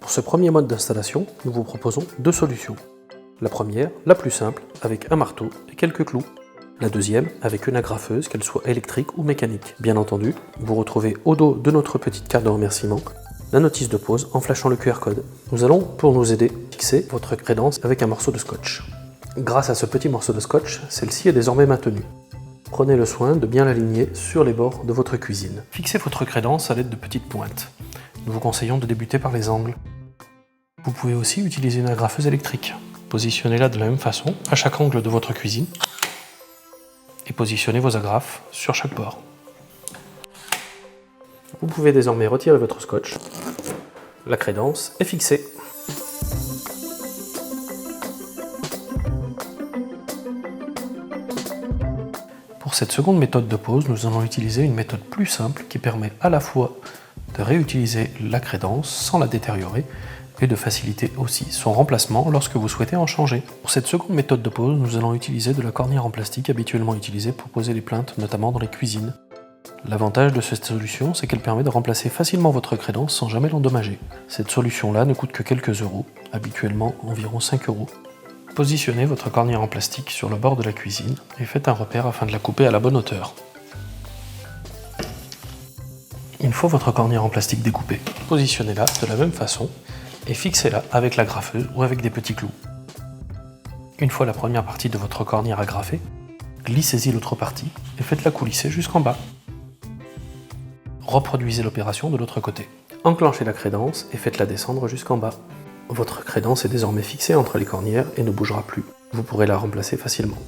Pour ce premier mode d'installation, nous vous proposons deux solutions. La première, la plus simple, avec un marteau et quelques clous. La deuxième, avec une agrafeuse, qu'elle soit électrique ou mécanique. Bien entendu, vous retrouvez au dos de notre petite carte de remerciement la notice de pause en flashant le QR code. Nous allons, pour nous aider, fixer votre crédence avec un morceau de scotch. Grâce à ce petit morceau de scotch, celle-ci est désormais maintenue. Prenez le soin de bien l'aligner sur les bords de votre cuisine. Fixez votre crédence à l'aide de petites pointes. Nous vous conseillons de débuter par les angles. Vous pouvez aussi utiliser une agrafeuse électrique. Positionnez-la de la même façon à chaque angle de votre cuisine et positionnez vos agrafes sur chaque bord. Vous pouvez désormais retirer votre scotch. La crédence est fixée. Pour cette seconde méthode de pose, nous allons utiliser une méthode plus simple qui permet à la fois de réutiliser la crédence sans la détériorer et de faciliter aussi son remplacement lorsque vous souhaitez en changer. Pour cette seconde méthode de pose, nous allons utiliser de la cornière en plastique habituellement utilisée pour poser les plinthes, notamment dans les cuisines. L'avantage de cette solution, c'est qu'elle permet de remplacer facilement votre crédence sans jamais l'endommager. Cette solution-là ne coûte que quelques euros, habituellement environ 5 euros. Positionnez votre cornière en plastique sur le bord de la cuisine et faites un repère afin de la couper à la bonne hauteur. Une fois votre cornière en plastique découpée, positionnez-la de la même façon et fixez-la avec l'agrafeuse ou avec des petits clous. Une fois la première partie de votre cornière agrafée, glissez-y l'autre partie et faites-la coulisser jusqu'en bas. Reproduisez l'opération de l'autre côté. Enclenchez la crédence et faites-la descendre jusqu'en bas. Votre crédence est désormais fixée entre les cornières et ne bougera plus. Vous pourrez la remplacer facilement.